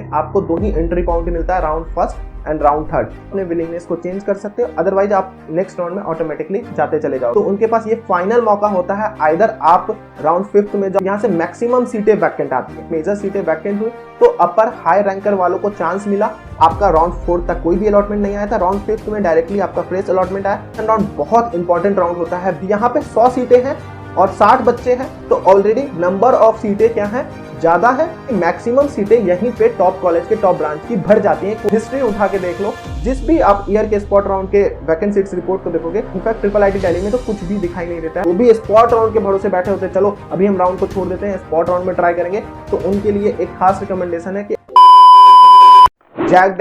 में आपको 2 ही entry point मिलता है, round first and round third. अपने विलिंगनेस को चेंज कर सकते हो, अदरवाइज आप नेक्स्ट राउंड में ऑटोमेटिकली जाते चले जाओ। तो उनके पास ये फाइनल मौका होता है, आइदर आप राउंड फिफ्थ में जाओ, यहाँ से मैक्सिमम सीटें वैकेंट आती है, मेजर सीटें वैकेंट हुई तो अपर हाई रैंकर वालों को चांस मिला। आपका राउंड फोर्थ तक कोई भी अलॉटमेंट नहीं आया था, राउंड फिफ्थ में डायरेक्टली आपका फ्रेश अलॉटमेंट आया। राउंड बहुत इंपॉर्टेंट राउंड होता है, यहाँ पे 100 सीटें हैं और 60 बच्चे हैं, तो ऑलरेडी नंबर ऑफ सीटें क्या है, ज्यादा है। मैक्सिमम सीटें यहीं पे टॉप कॉलेज के टॉप ब्रांच की भर जाती हैं। हिस्ट्री उठा के देख लो, जिस भी आप ईयर के स्पॉट राउंड के वैकेंट सीट्स रिपोर्ट को देखोगे, इनफैक्ट ट्रिपल आईटी दिल्ली में तो कुछ भी दिखाई नहीं देता है। वो भी स्पॉट राउंड के भरोसे बैठे होते हैं, चलो अभी हम राउंड को छोड़ देते हैं, स्पॉट राउंड में ट्राई करेंगे। तो उनके लिए एक खास रिकमेंडेशन है कि जैक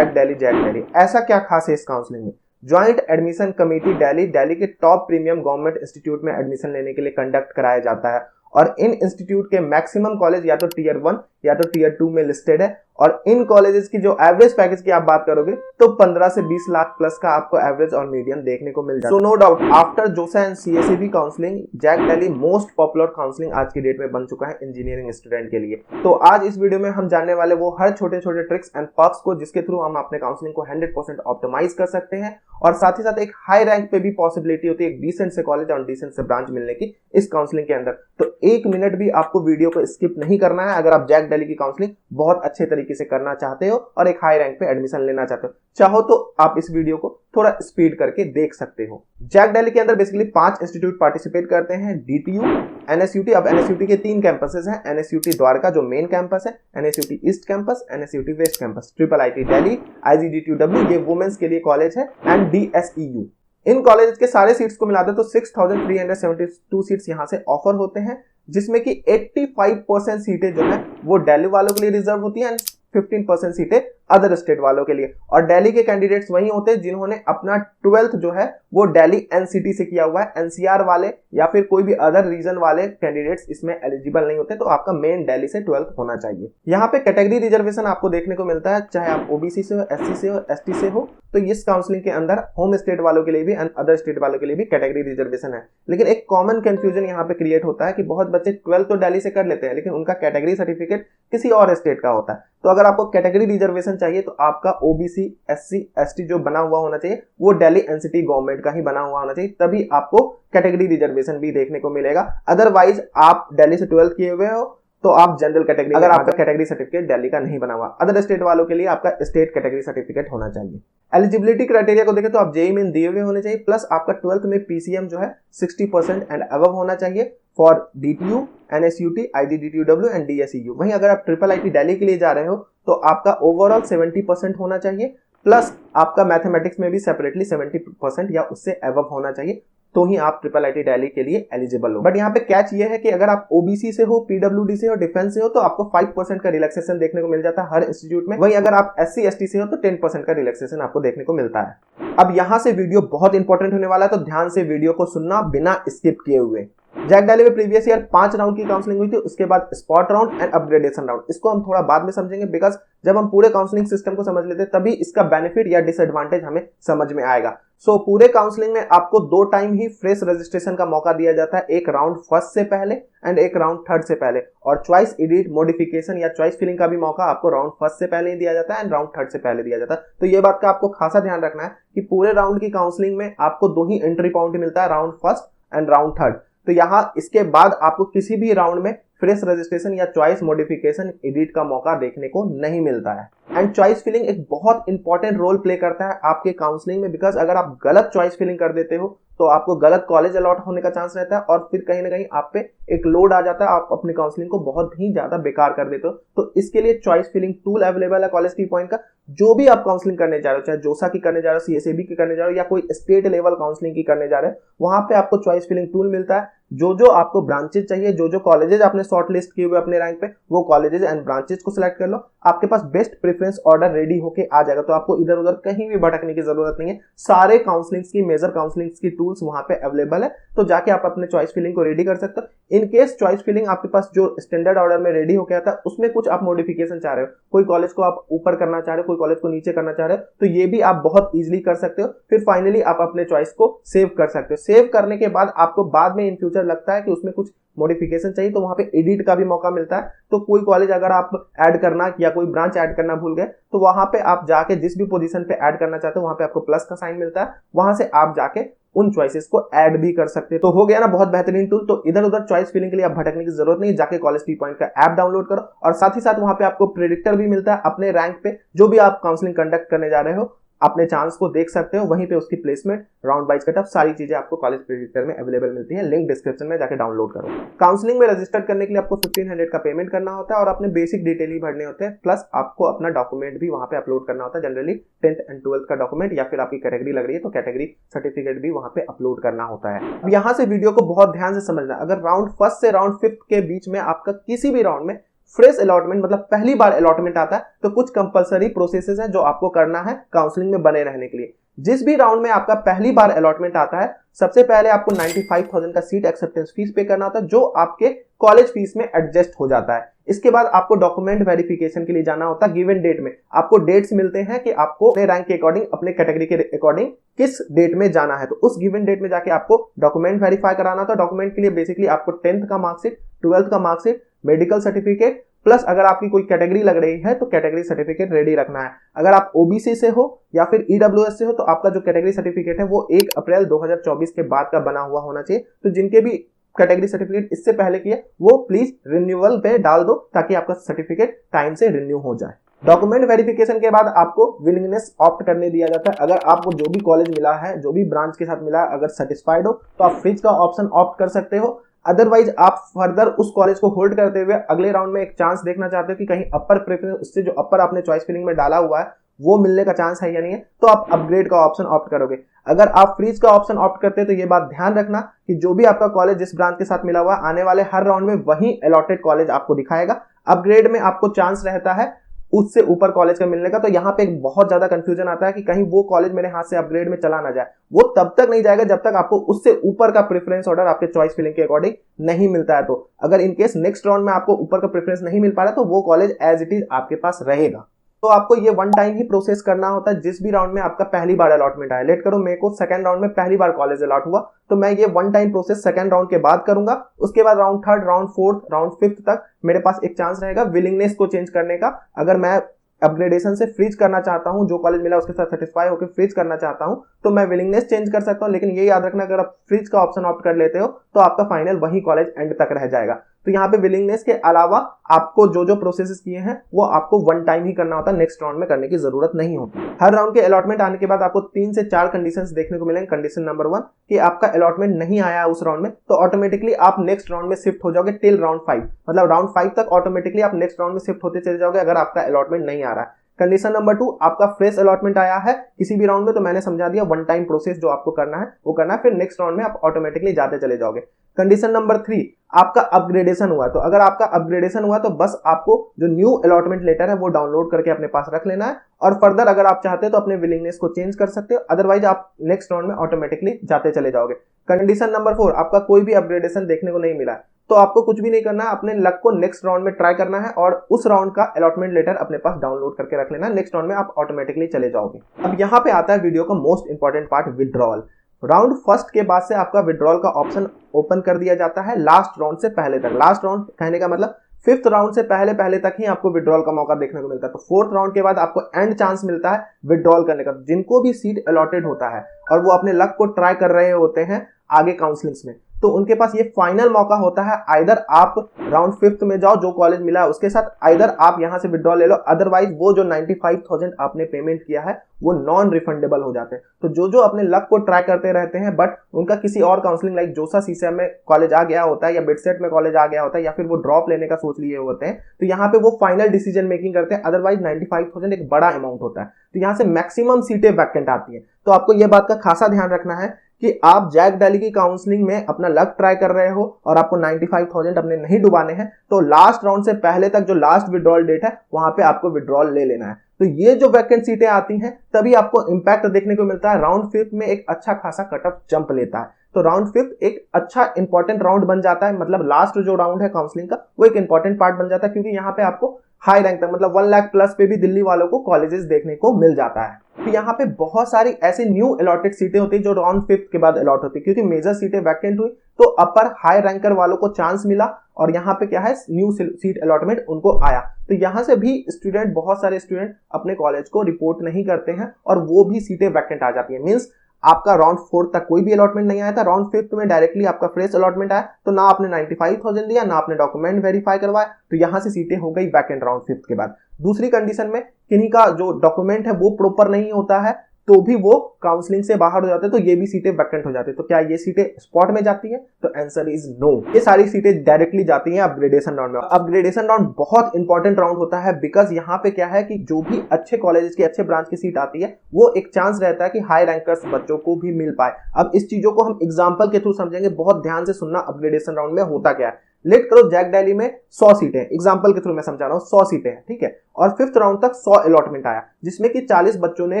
दिल्ली। ऐसा क्या खास है इस काउंसलिंग में? ज्वाइंट एडमिशन कमेटी दिल्ली के टॉप प्रीमियम गवर्नमेंट इंस्टीट्यूट में एडमिशन लेने के लिए कंडक्ट कराया जाता है और इन इंस्टीट्यूट के मैक्सिमम कॉलेज या तो टियर 1 या तो टियर 2 में लिस्टेड है। और इन कॉलेजेस की जो एवरेज पैकेज की आप बात करोगे तो 15 से 20 लाख प्लस का आपको एवरेज और मीडियम देखने को मिल जाता है। So no doubt after JoSAA and CSEB counselling, JAC Delhi most popular counselling आज की डेट में बन चुका है इंजीनियरिंग स्टूडेंट के लिए। तो आज इस वीडियो में हम जानने वाले वो हर छोटे छोटे ट्रिक्स एंड पर्क्स को जिसके थ्रू हम अपने काउंसलिंग को 100% ऑप्टिमाइज कर सकते हैं और साथ ही साथ एक हाई रैंक पे भी पॉसिबिलिटी होती है एक डिसेंट से कॉलेज और डिसेंट से ब्रांच मिलने की इस काउंसलिंग के अंदर। तो 1 मिनट भी आपको वीडियो को स्किप नहीं करना है अगर आप जैक दिल्ली की काउंसलिंग बहुत अच्छे तरीके से करना चाहते हो और एक हाई रैंक पे एडमिशन लेना चाहते हो। चाहो तो आप इस वीडियो को थोड़ा स्पीड करके देख सकते हो। जैक दिल्ली के अंदर बेसिकली 5 इंस्टीट्यूट पार्टिसिपेट करते हैं, डीटीयू, एनएसयूटी। अब एनएसयूटी के 3 कैंपसेस हैं, एनएसयूटी द्वारका जो मेन कैंपस है, NSUT east campus, NSUT west campus, triple IT Delhi, IGDTU ये वुमेन्स के लिए कॉलेज है, एंड डीएसईयू। इन कॉलेज के सारे सीट्स को मिलाते तो 6372 सीट्स यहाँ से ऑफर होते हैं, जिसमें कि 85% सीटें जो है वो दिल्ली वालों के लिए रिजर्व होती हैं एंड 15% सीटें अदर स्टेट वालों के लिए। और दिल्ली के कैंडिडेट्स वही होते हैं जिन्होंने अपना 12th जो है वो दिल्ली एनसीटी से किया हुआ है। एनसीआर वाले या फिर कोई भी अदर रीजन वाले कैंडिडेट्स इसमें एलिजिबल नहीं होते, तो आपका मेन दिल्ली से 12th होना चाहिए। यहाँ पे कैटेगरी रिजर्वेशन आपको देखने को मिलता है, चाहे आप ओबीसी से हो, एससी से हो, एसटी से हो। तो इस काउंसलिंग के अंदर होम स्टेट वालों के लिए भी एंड अदर स्टेट वालों के लिए भी कैटेगरी रिजर्वेशन है। लेकिन एक कॉमन कंफ्यूजन यहाँ पे क्रिएट होता है कि बहुत बच्चे 12th तो दिल्ली से कर लेते हैं लेकिन उनका कैटेगरी सर्टिफिकेट किसी और स्टेट का होता है। तो अगर आपको कैटेगरी रिजर्वेशन चाहिए तो आपका ओबीसी, एससी, एसटी जो बना हुआ होना चाहिए वो दिल्ली एनसीटी गवर्नमेंट का ही बना हुआ होना चाहिए, तभी आपको कैटेगरी रिजर्वेशन भी देखने को मिलेगा। अदरवाइज आप दिल्ली से 12th किए हुए हो तो आप जनरल कैटेगरी, अगर आपका कैटेगरी सर्टिफिकेट दिल्ली का नहीं बना हुआ। अदर स्टेट वालों के लिए आपका स्टेट कैटेगरी सर्टिफिकेट होना चाहिए। एलिजिबिलिटी क्राइटेरिया को देखें तो आप जेईई मेन दिए हुए होने चाहिए, प्लस आपका 12th में पीसीएम जो है 60% एंड अबव होना चाहिए for DTU, NSUT, आईजीडीटीयू and DSEU. वहीं अगर आप ट्रिपल आईटी दिल्ली के लिए जा रहे हो तो आपका ओवरऑल 70% होना चाहिए, प्लस आपका मैथमेटिक्स में भी सेपरेटली 70% या उससे अबव होना चाहिए, तो ही आप ट्रिपल आईटी दिल्ली के लिए एलिजिबल हो। बट यहाँ पे कैच ये है कि अगर आप ओबीसी से हो, पीडब्ल्यूडी से हो, डिफेंस से हो तो आपको 5% का रिलैक्सेशन देखने को मिल जाता है हर इंस्टीट्यूट में। वहीं अगर आप एससी एसटी से हो तो 10% का रिलैक्सेशन आपको देखने को मिलता है। अब यहाँ से वीडियो बहुत इंपॉर्टेंट होने वाला है, तो ध्यान से वीडियो को सुनना बिना स्किप किए हुए। जैक दिल्ली में प्रीवियस ईयर 5 राउंड की काउंसलिंग हुई थी, उसके बाद spot round and upgradation round. इसको हम थोड़ा बाद में समझेंगे, बिकॉज जब हम पूरे काउंसलिंग सिस्टम को समझ लेते हैं तभी इसका बेनिफिट या डिसएडवांटेज हमें समझ में आएगा। सो पूरे काउंसलिंग में आपको 2 टाइम ही फ्रेश रजिस्ट्रेशन का मौका दिया जाता है, एक राउंड फर्स्ट से पहले एंड एक राउंड थर्ड से पहले। और चॉइस एडिट, मॉडिफिकेशन या चॉइस फिलिंग का भी मौका आपको राउंड फर्स्ट से पहले ही दिया जाता है एंड राउंड थर्ड से पहले दिया जाता है। तो ये बात का आपको खासा ध्यान रखना है कि पूरे राउंड की काउंसलिंग में आपको 2 ही एंट्री पॉइंट मिलता है, round first and round third. तो यहाँ इसके बाद आपको किसी भी राउंड में फ्रेश रजिस्ट्रेशन या चॉइस मॉडिफिकेशन एडिट का मौका देखने को नहीं मिलता है। एंड चॉइस फिलिंग एक बहुत इंपॉर्टेंट रोल प्ले करता है आपके काउंसलिंग में, बिकॉज अगर आप गलत चॉइस फिलिंग कर देते हो तो आपको गलत कॉलेज अलॉट होने का चांस रहता है और फिर कहीं ना कहीं आप पे एक लोड आ जाता है, आप अपनी काउंसलिंग को बहुत ही ज्यादा बेकार कर देते हो। तो इसके लिए चॉइस फिलिंग टूल अवेलेबल है कॉलेज की पॉइंट का। जो भी आप काउंसलिंग करने जा रहे हो, चाहे जोसा की करने जा रहे हो, सीएसईबी की करने जा रहे हो या कोई स्टेट लेवल काउंसलिंग की करने जा रहे हो, वहां पे आपको चॉइस फिलिंग टूल मिलता है। जो आपको ब्रांचेज चाहिए, जो कॉलेजेस आपने शॉर्ट लिस्ट किए हुए अपने रैंक पे, वो कॉलेजेस एंड ब्रांचेस को सिलेक्ट कर लो। आपके पास बेस्ट प्रेफरेंस ऑर्डर रेडी होके आ जाएगा, तो आपको इधर उधर कहीं भी भटकने की जरूरत नहीं है। सारे काउंसलिंग्स की, मेजर काउंसलिंग्स की टूल्स वहां पे अवेलेबल है, तो जाके आप अपने चॉइस फिलिंग को रेडी कर सकते हो। इन केस चॉइस फिलिंग आपके पास जो स्टैंडर्ड ऑर्डर में रेडी होकर आता है उसमें कुछ आप मॉडिफिकेशन चाह रहे हो, कोई कॉलेज को आप ऊपर करना चाह रहे हो, कोई कॉलेज को नीचे करना चाह रहे हो, तो ये भी आप बहुत इजीली कर सकते हो। फिर फाइनली आप अपने चॉइस को सेव कर सकते हो। सेव करने के बाद आपको बाद में इन फ्यूचर फ्यूचर लगता है कि उसमें कुछ मॉडिफिकेशन चाहिए तो वहां पे एडिट का भी मौका मिलता है। तो कोई कॉलेज अगर आप ऐड करना या कोई ब्रांच ऐड करना भूल गए तो वहां पे आप जाके जिस भी पोजीशन पे ऐड करना चाहते हो वहां पे आपको प्लस का साइन मिलता है, वहां से आप जाके उन चॉइसेस को ऐड भी कर सकते हैं। तो हो गया ना बहुत बेहतरीन टूल। तो इधर उधर चॉइस फिलिंग के लिए आप भटकने की जरूरत नहीं, जाके कॉलेज टी पॉइंट का ऐप डाउनलोड करो और साथ ही साथ वहां पे आपको प्रेडिक्टर भी मिलता है अपने रैंक पे, जो भी आप काउंसलिंग कंडक्ट करने जा रहे हो अपने चांस को देख सकते हो, वहीं पे उसकी placement, round wise cut off, सारी चीजें आपको कॉलेज प्रेडिक्टर में अवेलेबल मिलती है। लिंक डिस्क्रिप्शन में जाके डाउनलोड करो। काउंसलिंग में रजिस्टर करने के लिए आपको 1500 का पेमेंट करना होता है और अपने बेसिक डिटेल ही भरने होते हैं, प्लस आपको अपना डॉक्यूमेंट भी वहां पे अपलोड करना होता है। जनरली 10th एंड 12th का डॉक्यूमेंट या फिर आपकी कैटेगरी लग रही है तो कैटेगरी सर्टिफिकेट भी वहां पे अपलोड करना होता है। अब यहां से वीडियो को बहुत ध्यान से समझना, अगर राउंड 1 से राउंड 5 के बीच में आपका किसी भी राउंड में फ्रेश अलॉटमेंट मतलब पहली बार अलॉटमेंट आता है तो कुछ कंपलसरी प्रोसेसेस है जो आपको करना है काउंसलिंग में बने रहने के लिए। जिस भी राउंड में आपका पहली बार अलॉटमेंट आता है सबसे पहले आपको 95,000 का सीट एक्सेप्टेंस फीस पे करना होता है, जो आपके कॉलेज फीस में एडजस्ट हो जाता है। इसके बाद आपको डॉक्यूमेंट वेरिफिकेशन के लिए जाना होता है। गिवन डेट में आपको डेट्स मिलते हैं कि आपको अपने रैंक के अकॉर्डिंग, अपने कैटेगरी के अकॉर्डिंग किस डेट में जाना है, तो उस गिवन डेट में जाके आपको डॉक्यूमेंट वेरीफाई कराना होता है। डॉक्यूमेंट के लिए बेसिकली आपको 10th का मार्कशीट, 12th का मार्कशीट, मेडिकल सर्टिफिकेट, प्लस अगर आपकी कोई कैटेगरी लग रही है तो कैटेगरी सर्टिफिकेट रेडी रखना है। अगर आप ओबीसी से हो या फिर ईडब्ल्यूएस से हो तो आपका जो कैटेगरी सर्टिफिकेट है वो 1 अप्रैल 2024 के बाद का बना हुआ होना चाहिए। तो जिनके भी कैटेगरी सर्टिफिकेट इससे पहले किए वो प्लीज रिन्यूअल पे डाल दो ताकि आपका सर्टिफिकेट टाइम से रिन्यू हो जाए। डॉक्यूमेंट वेरिफिकेशन के बाद आपको विलिंगनेस ऑप्ट करने दिया जाता है। अगर आपको जो भी कॉलेज मिला है, जो भी ब्रांच के साथ मिला है, अगर सेटिस्फाइड हो तो आप फ्रिज का ऑप्शन ऑप्ट कर सकते हो। अदरवाइज आप फर्दर उस कॉलेज को होल्ड करते हुए अगले राउंड में एक चांस देखना चाहते हो कि कहीं अपर प्रेफरेंस, उससे जो अपर आपने चॉइस फिलिंग में डाला हुआ है वो मिलने का चांस है या नहीं है, तो आप अपग्रेड का ऑप्शन ऑप्ट करोगे। अगर आप फ्रीज का ऑप्शन ऑप्ट करते हैं तो ये बात ध्यान रखना कि जो भी आपका कॉलेज जिस ब्रांच के साथ मिला हुआ है आने वाले हर राउंड में वही अलॉटेड कॉलेज आपको दिखाएगा। अपग्रेड में आपको चांस रहता है उससे ऊपर कॉलेज का मिलने का। तो यहाँ पे एक बहुत ज्यादा कंफ्यूजन आता है कि कहीं वो कॉलेज मेरे हाथ से अपग्रेड में चला ना जाए। वो तब तक नहीं जाएगा जब तक आपको उससे ऊपर का प्रेफरेंस ऑर्डर आपके चॉइस फिलिंग के अकॉर्डिंग नहीं मिलता है। तो अगर इनकेस नेक्स्ट राउंड में आपको ऊपर का प्रेफरेंस नहीं मिल पा रहा तो वो कॉलेज एज इट इज आपके पास रहेगा। तो आपको ये वन टाइम ही प्रोसेस करना होता है जिस भी राउंड में आपका पहली बार अलॉटमेंट आया। लेट करो मेरे को सेकंड राउंड में पहली बार कॉलेज अलॉट हुआ तो मैं ये one time process second round के बाद करूंगा। उसके बाद round 3rd, round 4th, round 5th तक मेरे पास एक चांस रहेगा विलिंगनेस को चेंज करने का। अगर मैं अपग्रेडेशन से फ्रीज करना चाहता हूं, जो कॉलेज मिला उसके साथ सेटिस्फाई होकर फ्रीज करना चाहता हूं तो मैं विलिंगनेस चेंज कर सकता हूं। लेकिन ये याद रखना अगर आप फ्रीज का ऑप्शन ऑप्ट कर लेते हो तो आपका फाइनल वही कॉलेज एंड तक रह जाएगा। तो यहाँ पे विलिंगनेस के अलावा आपको जो जो प्रोसेसेस किए हैं वो आपको वन टाइम ही करना होता है, नेक्स्ट राउंड में करने की जरूरत नहीं होती। हर राउंड के अलॉटमेंट आने के बाद आपको 3 से 4 कंडीशंस देखने को मिलेंगे। कंडीशन नंबर 1 कि आपका अलॉटमेंट नहीं आया उस राउंड में तो ऑटोमेटिकली आप नेक्स्ट राउंड में शिफ्ट हो जाओगे टिल राउंड 5, मतलब राउंड 5 तक ऑटोमेटिकली आप नेक्स्ट राउंड में शिफ्ट होते चले जाओगे अगर आपका अलॉटमेंट नहीं आ रहा है। कंडीशन नंबर 2 आपका फ्रेश अलॉटमेंट आया है किसी भी राउंड में तो मैंने समझा दिया वन टाइम प्रोसेस जो आपको करना है वो करना है, फिर नेक्स्ट राउंड में आप ऑटोमेटिकली जाते चले जाओगे। कंडीशन नंबर 3 आपका अपग्रेडेशन हुआ, तो अगर आपका अपग्रेडेशन हुआ तो बस आपको जो न्यू अलॉटमेंट लेटर है वो डाउनलोड करके अपने पास रख लेना है और फर्दर अगर आप चाहते हो तो अपने विलिंगनेस को चेंज कर सकते हो, अदरवाइज आप नेक्स्ट राउंड में ऑटोमेटिकली जाते चले जाओगे। कंडीशन नंबर 4 आपका कोई भी अपग्रेडेशन देखने को नहीं मिला तो आपको कुछ भी नहीं करना है, अपने लक को नेक्स्ट राउंड में ट्राई करना है और उस राउंड का अलॉटमेंट लेटर अपने पास डाउनलोड करके रख लेना है। नेक्स्ट राउंड में आप ऑटोमेटिकली चले जाओगे। अब यहाँ पे आता है वीडियो का most important part, withdrawal. Round 1 के बाद से आपका विड्रॉल का ऑप्शन ओपन कर दिया जाता है लास्ट राउंड से पहले तक। लास्ट राउंड कहने का मतलब 5th राउंड से पहले तक ही आपको विड्रॉल का मौका देखने को मिलता है। तो 4th राउंड के बाद आपको एंड चांस मिलता है विड्रॉल करने का। जिनको भी सीट अलॉटेड होता है और वो अपने लक को ट्राई कर रहे होते हैं आगे काउंसलिंग्स में तो उनके पास ये फाइनल मौका होता है, आइदर आप राउंड 5th में जाओ जो कॉलेज मिला है उसके साथ, आइदर आप यहां से विड्रॉल ले लो, अदरवाइज वो जो 95,000 आपने पेमेंट किया है वो नॉन रिफंडेबल हो जाते हैं। तो जो अपने लक को ट्राई करते रहते हैं बट उनका किसी और काउंसलिंग लाइक जोसा सीसीएम में कॉलेज आ गया होता है या बिटसेट में कॉलेज आ गया होता है या फिर वो ड्रॉप लेने का सोच लिए होते हैं तो यहाँ पे वो फाइनल डिसीजन मेकिंग करते हैं। अदरवाइज 95,000 एक बड़ा अमाउंट होता है तो यहाँ से मैक्सिमम सीटें वैकेंट आती है। तो आपको ये बात का खासा ध्यान रखना है कि आप जैक दिल्ली की काउंसलिंग में अपना लक ट्राई कर रहे हो और आपको 95,000 अपने नहीं डुबाने हैं तो लास्ट राउंड से पहले तक जो लास्ट विड्रॉल डेट है वहां पे आपको विड्रॉल ले लेना है। तो ये जो वैकेंट सीटें आती हैं तभी आपको इंपैक्ट देखने को मिलता है। राउंड 5th में एक अच्छा खासा कट ऑफ जंप लेता है। तो राउंड 5 एक अच्छा इंपॉर्टेंट राउंड बन जाता है, मतलब लास्ट जो राउंड है काउंसलिंग का वो एक इंपॉर्टेंट पार्ट बन जाता है, क्योंकि यहाँ पे आपको हाई रैंक तक मतलब 1 लाख प्लस पे भी दिल्ली वालों को कॉलेजेस देखने को मिल जाता है। तो यहाँ पे बहुत सारी ऐसी न्यू अलॉटेड सीटें होती है जो राउंड 5 के बाद अलॉट होती है, क्योंकि मेजर सीटें वैकेंट हुई तो अपर हाई रैंकर वालों को चांस मिला और यहाँ पे क्या है न्यू सीट अलॉटमेंट उनको आया। तो यहाँ से भी स्टूडेंट, बहुत सारे स्टूडेंट अपने कॉलेज को रिपोर्ट नहीं करते हैं और वो भी सीटें वैकेंट आ जाती है। मींस आपका राउंड 4 तक कोई भी अलॉटमेंट नहीं आया था, राउंड 5 में डायरेक्टली आपका फ्रेश अलॉटमेंट आया, तो ना आपने 95,000 दिया, ना आपने डॉक्यूमेंट वेरीफाई करवाया, तो यहां से सीटें हो गई वैकेंट राउंड 5 के बाद। दूसरी कंडीशन में किन्हीं का जो डॉक्यूमेंट है वो प्रॉपर नहीं होता है तो भी वो काउंसलिंग से बाहर हो जाते हैं, तो ये भी सीटें वैकेंट हो जाती है। तो क्या ये सीटें स्पॉट में जाती है? तो आंसर इज नो। ये सारी सीटें डायरेक्टली जाती हैं अपग्रेडेशन राउंड में। अपग्रेडेशन राउंड बहुत इंपॉर्टेंट राउंड होता है, बिकॉज यहाँ पे क्या है कि जो भी अच्छे कॉलेज की अच्छे ब्रांच की सीट आती है वो एक चांस रहता है कि हाई रैंकर्स बच्चों को भी मिल पाए। अब इस चीजों को हम एग्जाम्पल के थ्रू समझेंगे, बहुत ध्यान से सुनना अपग्रेडेशन राउंड में होता क्या है। लेट करो जैक दिल्ली में 100 सीटें, एग्जांपल के थ्रू मैं समझा रहा हूं, 100 सीटें हैं, ठीक है, और 5th राउंड तक 100 अलॉटमेंट आया, जिसमें कि 40 बच्चों ने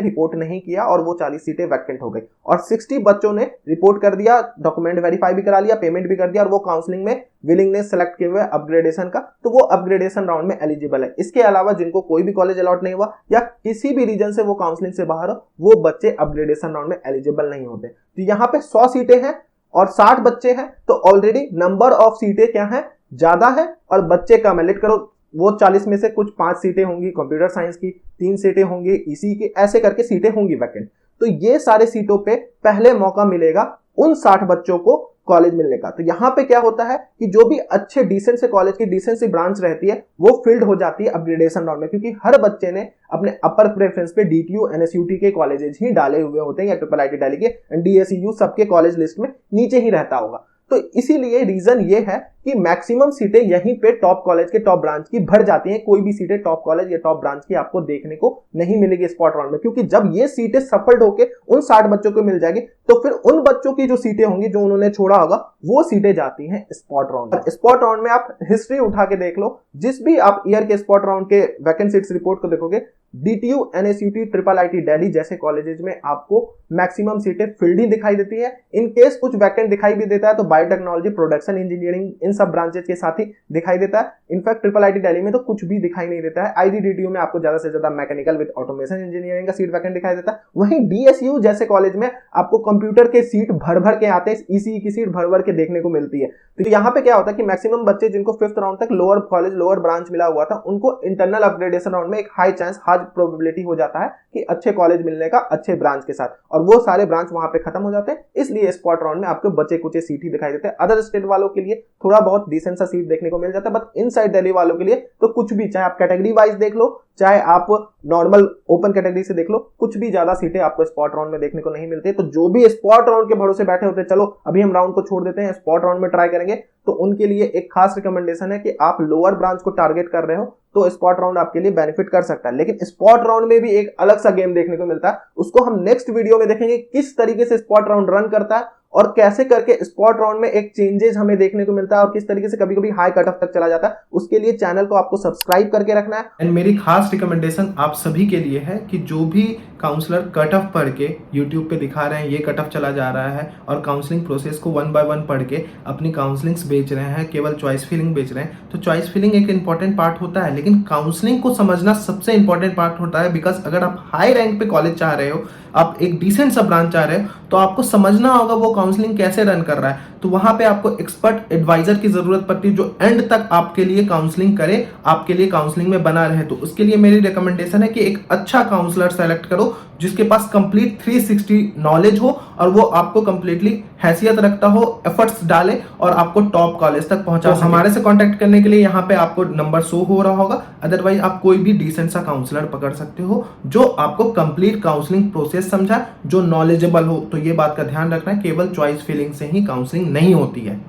रिपोर्ट नहीं किया और वो 40 सीटें वैकेंट हो गई, और 60 बच्चों ने रिपोर्ट कर दिया, डॉक्यूमेंट वेरीफाई भी करा लिया, पेमेंट भी कर दिया और वो काउंसलिंग में विलिंगनेस सेलेक्ट किए हुए अपग्रेडेशन का, तो वो अपग्रेडेशन राउंड में एलिजिबल है। इसके अलावा जिनको कोई भी कॉलेज अलॉट नहीं हुआ या किसी भी रीजन से वो काउंसलिंग से बाहर हो, वो बच्चे अपग्रेडेशन राउंड में एलिजिबल नहीं होते। तो यहाँ पे 100 सीटें हैं और 60 बच्चे हैं, तो ऑलरेडी नंबर ऑफ सीटें क्या है, ज्यादा है और बच्चे कम है। लेट करो वो 40 में से कुछ 5 सीटें होंगी कंप्यूटर साइंस की, 3 सीटें होंगी ईसी की, ऐसे करके सीटें होंगी वैकेंट। तो ये सारे सीटों पे पहले मौका मिलेगा उन 60 बच्चों को कॉलेज मिलने का। तो यहाँ पे क्या होता है कि जो भी अच्छे डिसेंट से कॉलेज की डिसेंट सी ब्रांच रहती है वो फील्ड हो जाती है अपग्रेडेशन राउंड में, क्योंकि हर बच्चे ने अपने अपर प्रेफरेंस पे डीटीयू एनएसयूटी के कॉलेजेस ही डाले हुए होते हैं या ट्रिपल आईटी दिल्ली के डीएसयू सबके कॉलेज लिस्ट में नीचे ही रहता होगा। तो इसीलिए रीजन ये है कि मैक्सिमम सीटें यहीं पे टॉप कॉलेज के टॉप ब्रांच की भर जाती हैं। कोई भी सीटें टॉप कॉलेज या टॉप ब्रांच की आपको देखने को नहीं मिलेगी स्पॉट राउंड में, क्योंकि जब ये सीटें सफल्ड होके उन 60 बच्चों को मिल जाएगी तो फिर उन बच्चों की जो सीटें होंगी जो उन्होंने छोड़ा होगा वो सीटें जाती हैं स्पॉट राउंड में। स्पॉट राउंड में आप हिस्ट्री उठा के देख लो, जिस भी आप ईयर के स्पॉट राउंड के वैकेंट सीट्स रिपोर्ट को देखोगे, DTU NSUT triple IT Delhi जैसे कॉलेजेस में आपको मैक्सिमम सीटें फिल्ड ही दिखाई देती है। इन केस कुछ वैकेंट दिखाई भी देता है तो बायोटेक्नोलॉजी, प्रोडक्शन इंजीनियरिंग, इन सब ब्रांचेस के साथ ही दिखाई देता है। इनफैक्ट ट्रिपल आईटी दिल्ली में तो कुछ भी दिखाई नहीं देता है। आईजीडीटीयू में आपको ज्यादा से ज्यादा मैकेनिकल विद ऑटोमेशन इंजीनियरिंग का सीट वैकेंट दिखाई देता है। वहीं डीएसयू जैसे कॉलेज में आपको कंप्यूटर के सीट भर भर के आते हैं, ईसीई की सीट भर भर के देखने को मिलती है। तो यहाँ पे क्या होता है कि मैक्सिमम बच्चे जिनको 5th राउंड तक लोअर कॉलेज लोअर ब्रांच मिला हुआ था उनको इंटरनल अपग्रेडेशन राउंड में एक हाई चांस, हाई प्रोबेबिलिटी हो जाता है कि अच्छे कॉलेज मिलने का अच्छे ब्रांच के साथ, और वो सारे ब्रांच वहां पे खत्म हो जाते हैं। इसलिए स्पॉट राउंड में आपको बचे कुछ सीट ही दिखाई देते हैं। अदर स्टेट वालों के लिए थोड़ा बहुत डिसेंट सा सीट देखने को मिल जाता है, बट इनसाइड दिल्ली वालों के लिए तो कुछ भी, चाहे आप कैटेगरी वाइज देख लो चाहे आप नॉर्मल ओपन कैटेगरी से देख लो, कुछ भी ज्यादा सीटें आपको स्पॉट राउंड में देखने को नहीं मिलती। तो जो भी स्पॉट राउंड के भरोसे बैठे होते हैं, चलो अभी हम राउंड को छोड़ देते हैं, स्पॉट राउंड में ट्राई करेंगे, तो उनके लिए एक खास रिकमेंडेशन है कि आप लोअर ब्रांच को टारगेट कर रहे हो तो स्पॉट राउंड आपके लिए बेनिफिट कर सकता है। लेकिन स्पॉट राउंड में भी एक अलग सा गेम देखने को मिलता है, उसको हम नेक्स्ट वीडियो में देखेंगे किस तरीके से स्पॉट राउंड रन करता है और कैसे करके स्पॉट राउंड में एक चेंजेस हमें देखने को मिलता है और किस तरीके से कभी कभी हाई कट ऑफ तक चला जाता है। उसके लिए चैनल को आपको सब्सक्राइब करके रखना है। एंड मेरी खास रिकमेंडेशन आप सभी के लिए है कि जो भी काउंसलर कट ऑफ पढ़ के यूट्यूब पे दिखा रहे हैं ये कट ऑफ चला जा रहा है और काउंसलिंग प्रोसेस को 1 बाय 1 पढ़ के अपनी काउंसलिंग्स बेच रहे हैं, केवल चॉइस फिलिंग बेच रहे हैं, तो चॉइस फिलिंग एक इंपॉर्टेंट पार्ट होता है, लेकिन काउंसलिंग को समझना सबसे इंपॉर्टेंट पार्ट होता है। बिकॉज अगर आप हाई रैंक पे कॉलेज चाह रहे हो, आप एक डिसेंट सा ब्रांच चाह रहे हो, तो आपको समझना होगा वो काउंसलिंग कैसे रन कर रहा है। तो वहां पे आपको एक्सपर्ट एडवाइजर की जरूरत पड़ती है जो एंड तक आपके लिए काउंसलिंग करे, आपके लिए काउंसलिंग में बना रहे। तो उसके लिए मेरी रिकमेंडेशन है कि एक अच्छा काउंसलर सेलेक्ट करो जिसके पास कंप्लीट 360 नॉलेज हो और वो आपको कंप्लीटली हैसियत रखता हो, एफर्ट्स डाले और आपको टॉप कॉलेज तक पहुंचा। तो हमारे से कांटेक्ट करने के लिए यहाँ पे आपको नंबर शो हो रहा होगा, अदरवाइज आप कोई भी डिसेंट सा काउंसलर पकड़ सकते हो जो आपको कंप्लीट काउंसलिंग प्रोसेस समझा, जो नॉलेजेबल हो। तो ये बात का ध्यान रखना है, केवल चॉइस फिलिंग से ही काउंसलिंग नहीं होती है।